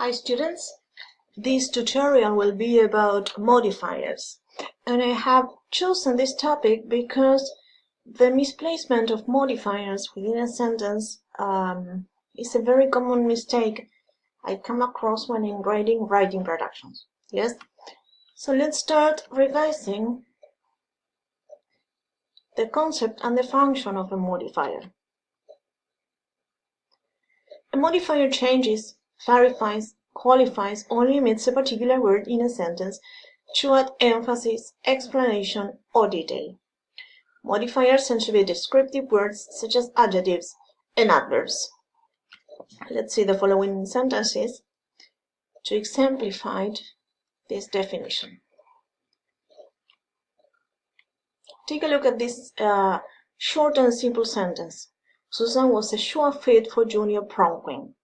Hi students, this tutorial will be about modifiers, and I have chosen this topic because the misplacement of modifiers within a sentence is a very common mistake I come across when I'm writing productions. Yes? So let's start revising the concept and the function of a modifier. A modifier changes, clarifies, qualifies, or limits a particular word in a sentence to add emphasis, explanation, or detail. Modifiers tend to be descriptive words such as adjectives and adverbs. Let's see the following sentences to exemplify this definition. Take a look at this short and simple sentence. Susan was a sure fit for junior prom queen.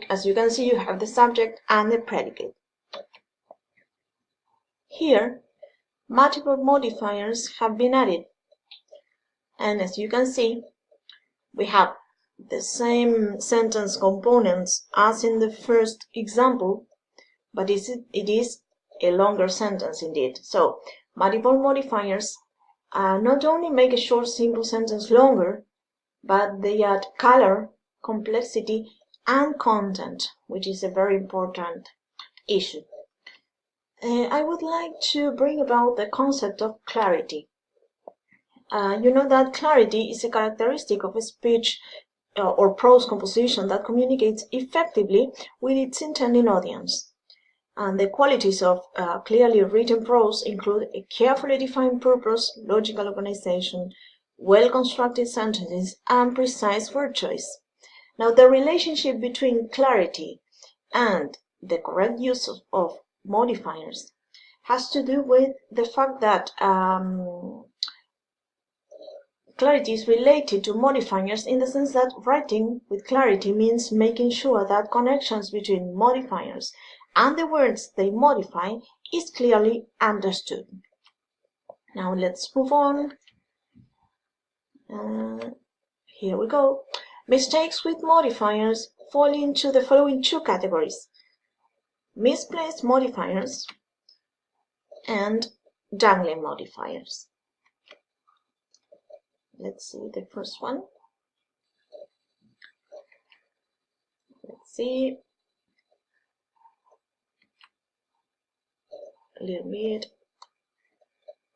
As you can see, you have the subject and the predicate. Here, multiple modifiers have been added, and as you can see, we have the same sentence components as in the first example, but it is a longer sentence indeed. So, multiple modifiers not only make a short, simple sentence longer, but they add color, complexity, and content, which is a very important issue. I would like to bring about the concept of clarity. You know that clarity is a characteristic of a speech or prose composition that communicates effectively with its intended audience. And the qualities of clearly written prose include a carefully defined purpose, logical organization, well-constructed sentences, and precise word choice. Now, the relationship between clarity and the correct use of modifiers has to do with the fact that clarity is related to modifiers in the sense that writing with clarity means making sure that connections between modifiers and the words they modify is clearly understood. Now let's move on. Here we go. Mistakes with modifiers fall into the following two categories: misplaced modifiers and dangling modifiers. Let's see the first one. Let's see. A little bit.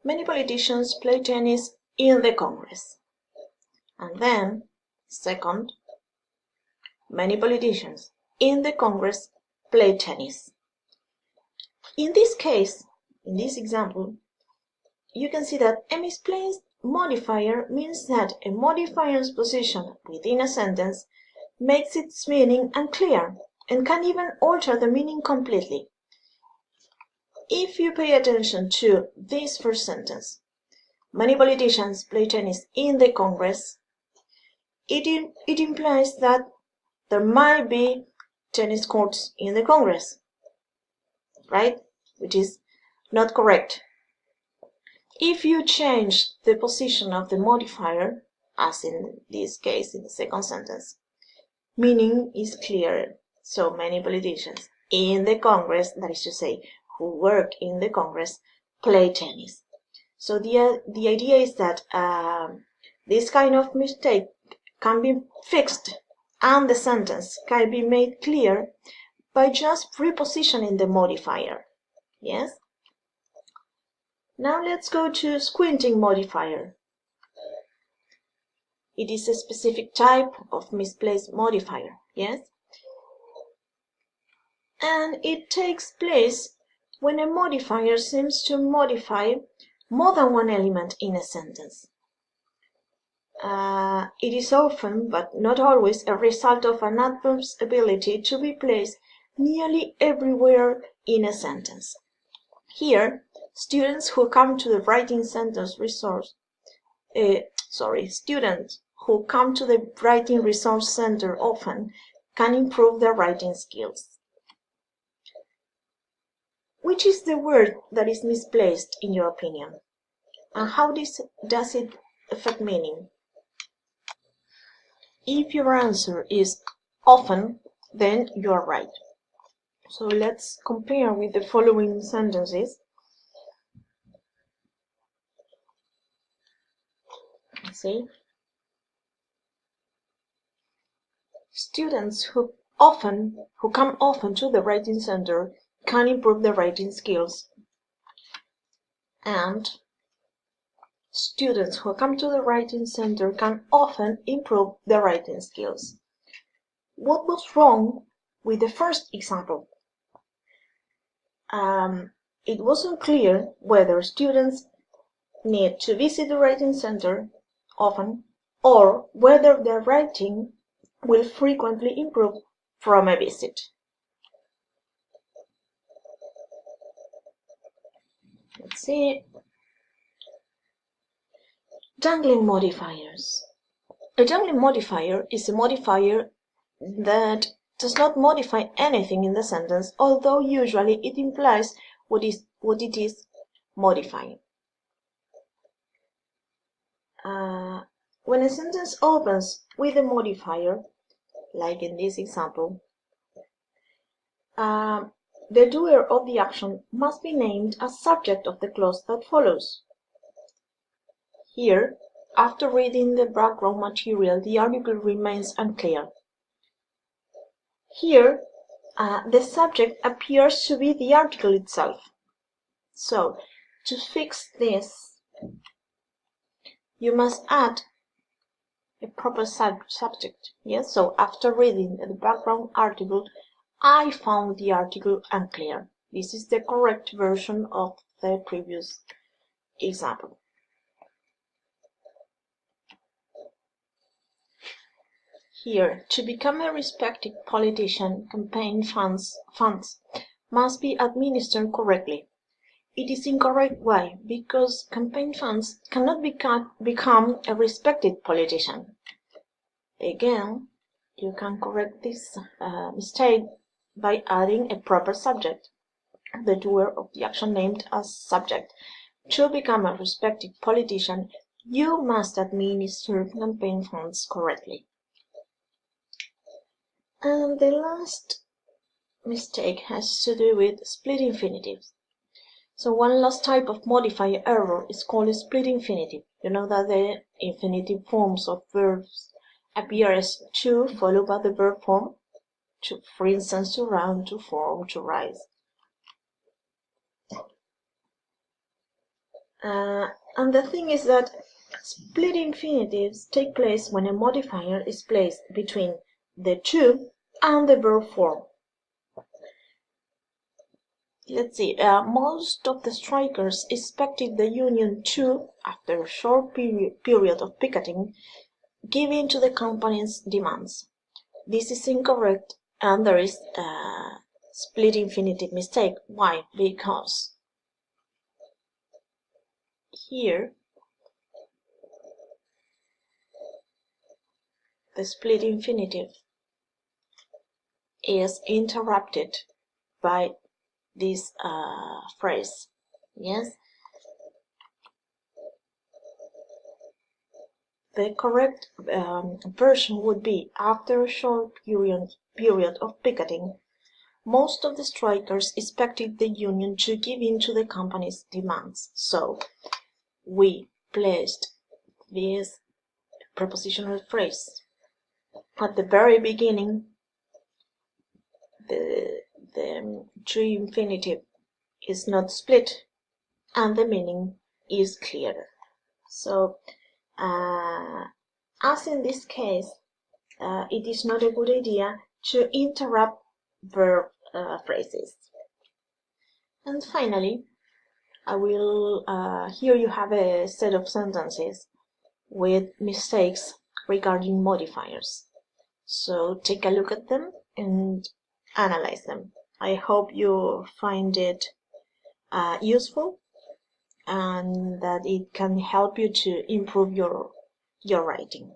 Many politicians play tennis in the Congress. And then, second, many politicians in the Congress play tennis. In this case, in this example, you can see that a misplaced modifier means that a modifier's position within a sentence makes its meaning unclear and can even alter the meaning completely. If you pay attention to this first sentence, many politicians play tennis in the Congress, it implies that there might be tennis courts in the Congress, right? Which is not correct. If you change the position of the modifier, as in this case in the second sentence, meaning is clearer. So many politicians in the Congress, that is to say, who work in the Congress, play tennis. So the idea is that this kind of mistake can be fixed and the sentence can be made clear by just repositioning the modifier. Yes? Now let's go to squinting modifier. It is a specific type of misplaced modifier. Yes? And it takes place when a modifier seems to modify more than one element in a sentence. It is often, but not always, a result of an adverb's ability to be placed nearly everywhere in a sentence. Here, students who come to the writing resource center often can improve their writing skills. Which is the word that is misplaced in your opinion? And how does it affect meaning? If your answer is often, then you are right. So let's compare with the following sentences. Let's see. Students who come often to the writing center can improve their writing skills. And students who come to the writing center can often improve their writing skills. What was wrong with the first example? It wasn't clear whether students need to visit the writing center often or whether their writing will frequently improve from a visit. Let's see. Jungling modifiers. A jungling modifier is a modifier that does not modify anything in the sentence, although usually it implies what it is modifying. When a sentence opens with a modifier, like in this example, the doer of the action must be named as subject of the clause that follows. Here, after reading the background material, the article remains unclear. Here, the subject appears to be the article itself. So, to fix this, you must add a proper subject. Yes, so after reading the background article, I found the article unclear. This is the correct version of the previous example. Here, to become a respected politician, campaign funds must be administered correctly. It is incorrect. Why? Because campaign funds cannot become a respected politician. Again, you can correct this mistake by adding a proper subject, the doer of the action named as subject. To become a respected politician, you must administer campaign funds correctly. And the last mistake has to do with split infinitives. So one last type of modifier error is called a split infinitive. You know that the infinitive forms of verbs appear as to followed by the verb form, to, for instance, to run, to form, to rise. And the thing is that split infinitives take place when a modifier is placed between the to and the verb form. Let's see, most of the strikers expected the union to, after a short period of picketing, give in to the company's demands. This is incorrect, and there is a split infinitive mistake. Why? Because here the split infinitive is interrupted by this phrase. Yes, the correct version would be, after a short period of picketing, most of the strikers expected the union to give in to the company's demands. So we placed this prepositional phrase at the very beginning. The to infinitive is not split, and the meaning is clear. So, as in this case, it is not a good idea to interrupt verb phrases. And finally, I will here you have a set of sentences with mistakes regarding modifiers. So take a look at them and analyze them. I hope you find it useful and that it can help you to improve your writing.